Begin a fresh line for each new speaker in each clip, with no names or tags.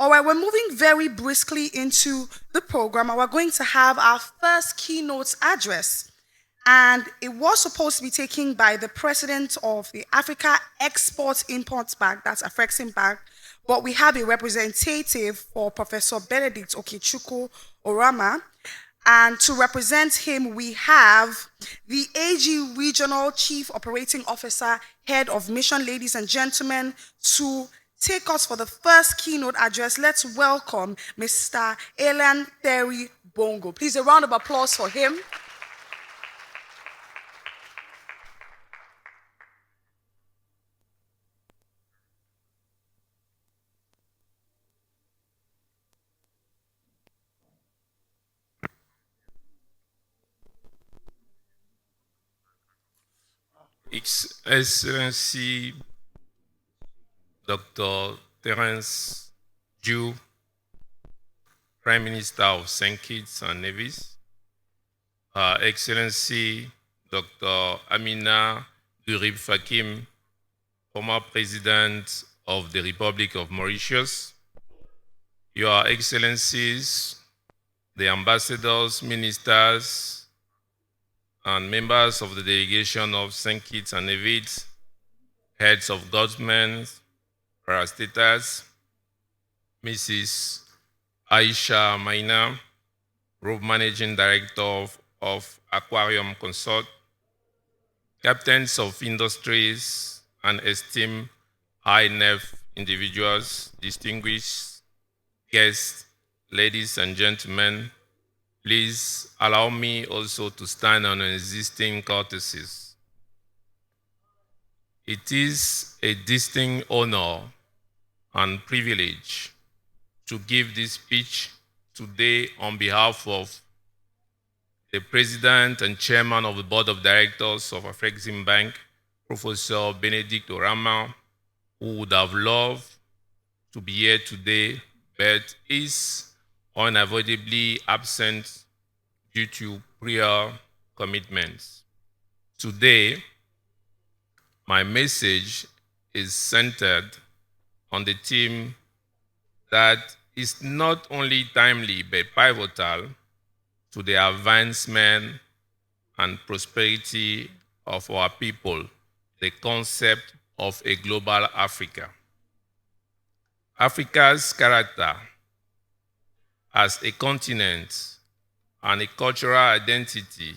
All right, we're moving very briskly into the program, and we're going to have our first keynote address. And it was supposed to be taken by the president of the Africa Export-Import Bank, that's Afreximbank, but we have a representative for Professor Benedict Oramah. And to represent him, we have the AG Regional Chief Operating Officer, Head of Mission. Ladies and gentlemen, to take us for the first keynote address, let's welcome Mr. Alain Thierry Mbongue. Please, a round of applause for him.
Excellency Dr. Terence Jew, Prime Minister of St. Kitts and Nevis, Excellency Dr. Amina Durib Fakim, former President of the Republic of Mauritius, Your Excellencies, the ambassadors, ministers, and members of the delegation of St. Kitts and Nevis, heads of government, parastatals, Mrs. Aisha Maina, Group Managing Director of Aquarium Consort, captains of industries, and esteemed high-net individuals, distinguished guests, ladies and gentlemen, please allow me also to stand on existing courtesies. It is a distinct honor and privilege to give this speech today on behalf of the President and Chairman of the Board of Directors of Afreximbank, Professor Benedict Oramah, who would have loved to be here today, but is unavoidably absent due to prior commitments. Today, my message is centered on the theme that is not only timely but pivotal to the advancement and prosperity of our people, the concept of a global Africa. Africa's character as a continent and a cultural identity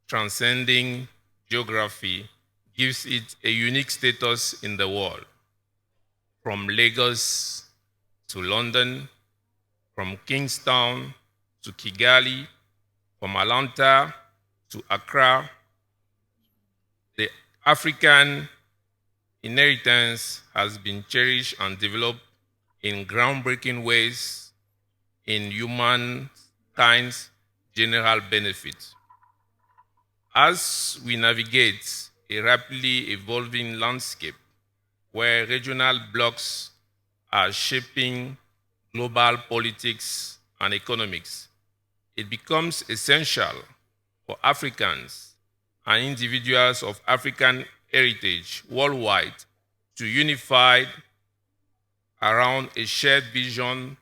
transcending geography gives it a unique status in the world. From Lagos to London, from Kingstown to Kigali, from Atlanta to Accra, the African inheritance has been cherished and developed in groundbreaking ways in humankind's general benefit. As we navigate a rapidly evolving landscape where regional blocs are shaping global politics and economics, it becomes essential for Africans and individuals of African heritage worldwide to unify around a shared vision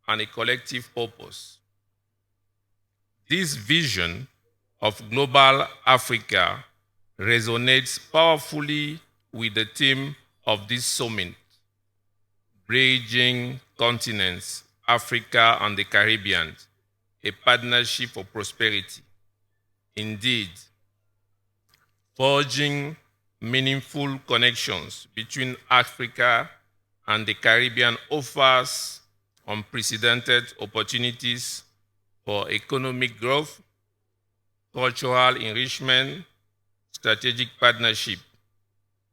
and a collective purpose. This vision of global Africa resonates powerfully with the theme of this summit, Bridging Continents, Africa and the Caribbean, a partnership for prosperity. Indeed, forging meaningful connections between Africa and the Caribbean offers unprecedented opportunities for economic growth, cultural enrichment, strategic partnership.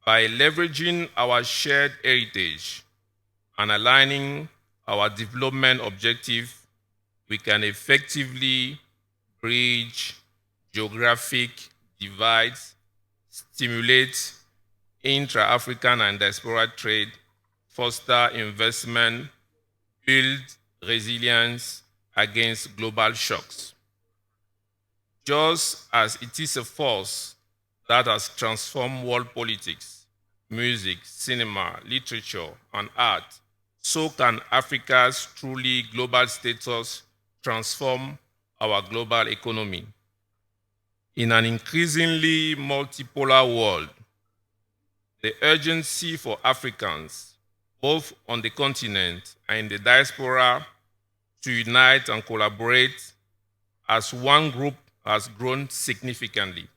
By leveraging our shared heritage and aligning our development objectives, we can effectively bridge geographic divides, stimulate intra-African and diaspora trade, foster investment, build resilience against global shocks. Just as it is a force that has transformed world politics, music, cinema, literature, and art, so can Africa's truly global status transform our global economy. In an increasingly multipolar world, the urgency for Africans, both on the continent and in the diaspora, to unite and collaborate as one group has grown significantly.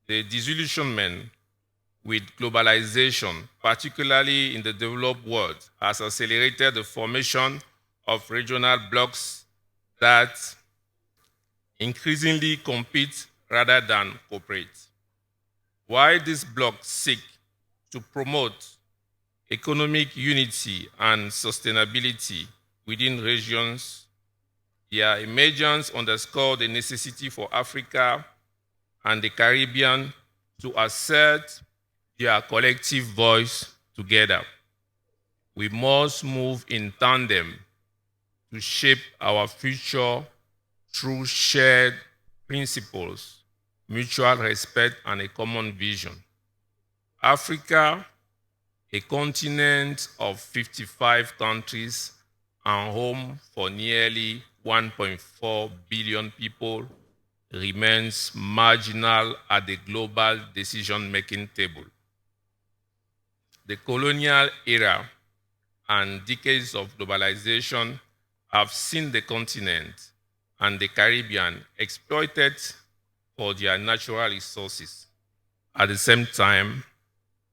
The disillusionment with globalization, particularly in the developed world, has accelerated the formation of regional blocs that increasingly compete rather than cooperate. While these blocs seek to promote economic unity and sustainability within regions, their emergence underscores the necessity for Africa and the Caribbean to assert their collective voice together. We must move in tandem to shape our future through shared principles, mutual respect, and a common vision. Africa, a continent of 55 countries and home for nearly 1.4 billion people, remains marginal at the global decision-making table. The colonial era and decades of globalization have seen the continent and the Caribbean exploited for their natural resources. At the same time,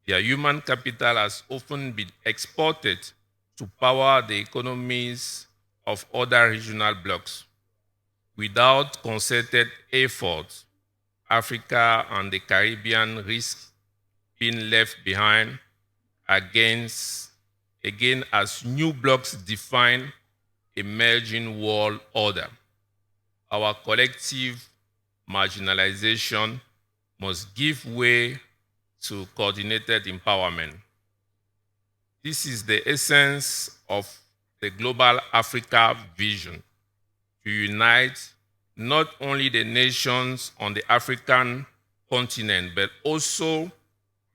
their human capital has often been exported to power the economies of other regional blocs. Without concerted effort, Africa and the Caribbean risk being left behind again as new blocs define emerging world order. Our collective marginalization must give way to coordinated empowerment. This is the essence of the Global Africa vision, to unite not only the nations on the African continent, but also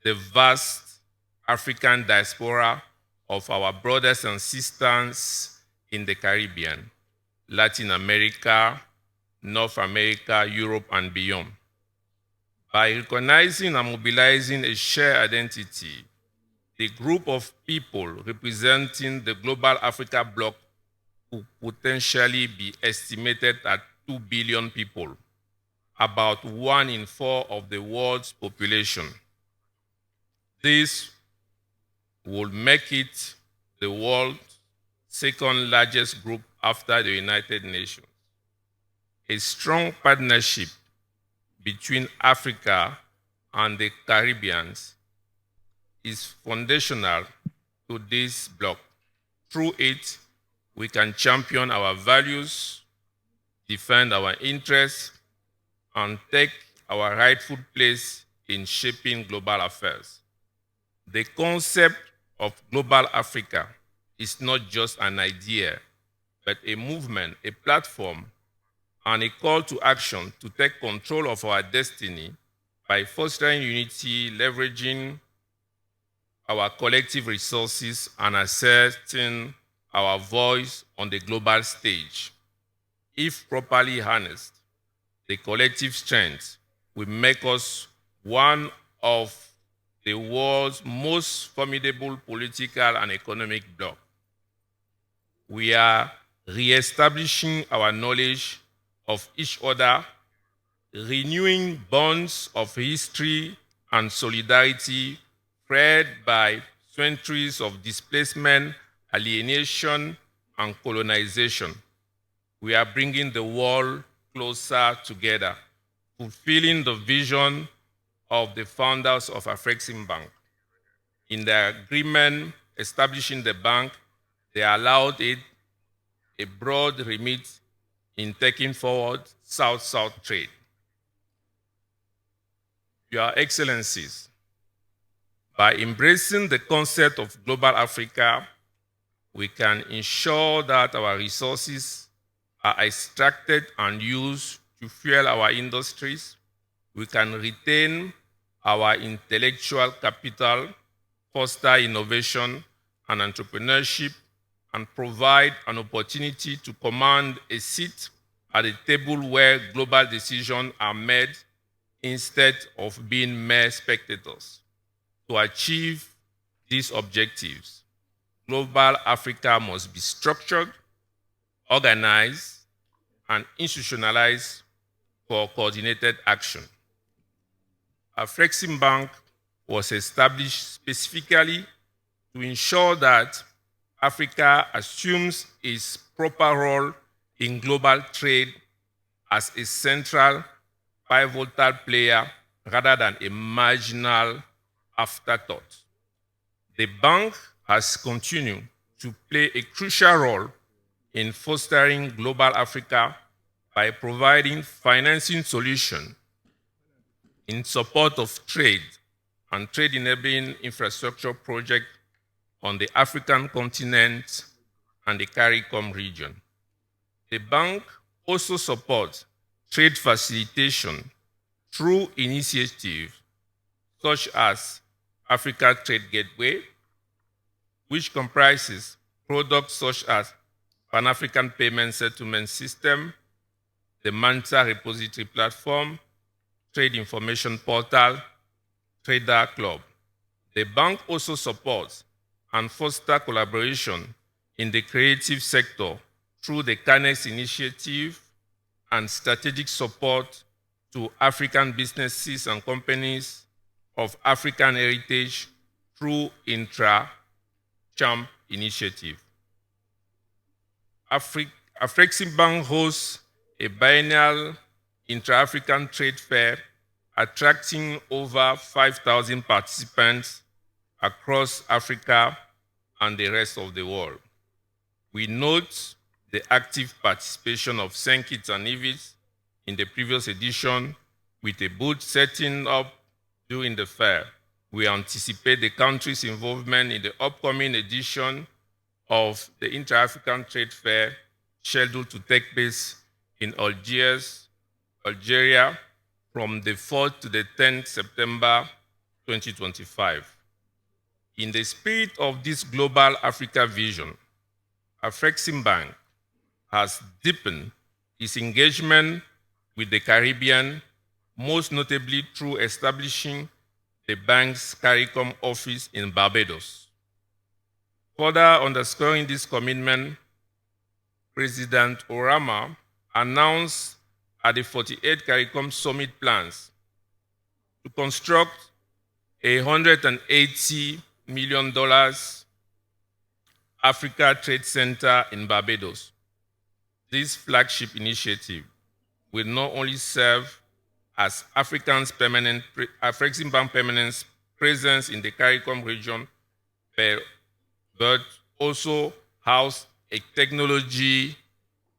the vast African diaspora of our brothers and sisters in the Caribbean, Latin America, North America, Europe, and beyond. By recognizing and mobilizing a shared identity, the group of people representing the global Africa bloc could potentially be estimated at 2 billion people, about 1 in 4 of the world's population. This will make it the world's second largest group after the United Nations. A strong partnership between Africa and the Caribbean is foundational to this bloc. Through it, we can champion our values, defend our interests, and take our rightful place in shaping global affairs. The concept of global Africa is not just an idea, but a movement, a platform, and a call to action to take control of our destiny by fostering unity, leveraging our collective resources, and asserting our voice on the global stage. If properly harnessed, the collective strength will make us one of the world's most formidable political and economic blocs. We are reestablishing our knowledge of each other, renewing bonds of history and solidarity fed by centuries of displacement, alienation, and colonization. We are bringing the world closer together, fulfilling the vision of the founders of Afreximbank. In their agreement establishing the bank, they allowed it a broad remit in taking forward South-South trade. Your Excellencies, by embracing the concept of global Africa, we can ensure that our resources are extracted and used to fuel our industries. We can retain our intellectual capital, foster innovation, and entrepreneurship and provide an opportunity to command a seat at a table where global decisions are made instead of being mere spectators. To achieve these objectives, global Africa must be structured, organized, and institutionalized for coordinated action. Afreximbank was established specifically to ensure that Africa assumes its proper role in global trade as a central, pivotal player rather than a marginal afterthought. The bank has continued to play a crucial role in fostering global Africa by providing financing solutions in support of trade and trade-enabling infrastructure projects on the African continent and the CARICOM region. The bank also supports trade facilitation through initiatives such as Africa Trade Gateway, which comprises products such as Pan-African Payment Settlement System, the Manta Repository Platform, Trade Information Portal, Trader Club. The bank also supports and fosters collaboration in the creative sector through the CANEX initiative and strategic support to African businesses and companies of African heritage through Intra-Champ initiative. Afreximbank hosts a biennial intra-African trade fair attracting over 5,000 participants across Africa and the rest of the world. We note the active participation of St. Kitts and Nevis in the previous edition with a booth setting up during the fair. We anticipate the country's involvement in the upcoming edition of the Inter-African Trade Fair scheduled to take place in Algiers, Algeria, from the 4th to the 10th September 2025. In the spirit of this global Africa vision, Afreximbank has deepened its engagement with the Caribbean, most notably through establishing the bank's CARICOM office in Barbados. Further underscoring this commitment, President Oramah announced at the 48th CARICOM Summit plans to construct a $180 million Africa Trade Center in Barbados. This flagship initiative will not only serve as Afreximbank permanent presence in the CARICOM region, but also house a technology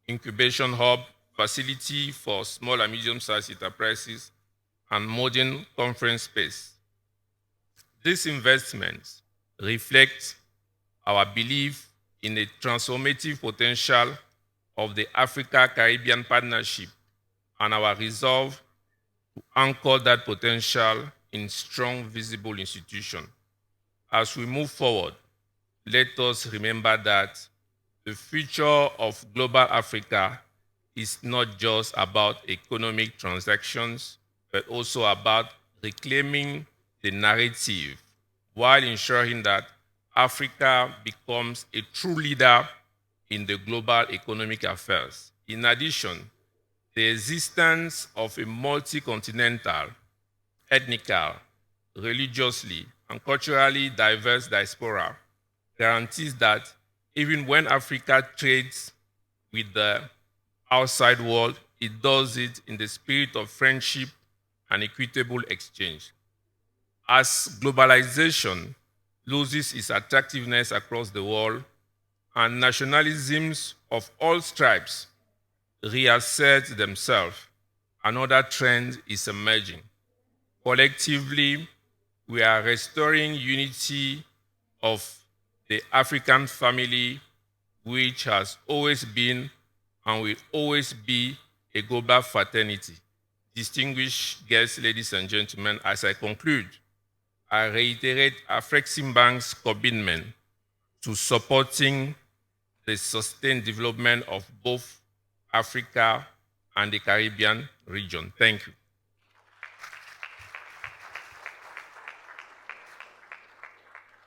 incubation hub, facility for small and medium-sized enterprises, and modern conference space. These investments reflect our belief in the transformative potential of the Africa-Caribbean Partnership and our resolve to anchor that potential in strong, visible institutions. As we move forward, let us remember that the future of global Africa is not just about economic transactions, but also about reclaiming the narrative while ensuring that Africa becomes a true leader in the global economic affairs. In addition, the existence of a multi-continental, ethnical, religiously, and culturally diverse diaspora guarantees that even when Africa trades with the outside world, it does it in the spirit of friendship and equitable exchange. As globalization loses its attractiveness across the world and nationalisms of all stripes reassert themselves, another trend is emerging. Collectively, we are restoring unity of the African family, which has always been and will always be a global fraternity. Distinguished guests, ladies and gentlemen, as I conclude, I reiterate Afreximbank's commitment to supporting the sustained development of both Africa and the Caribbean region. Thank you.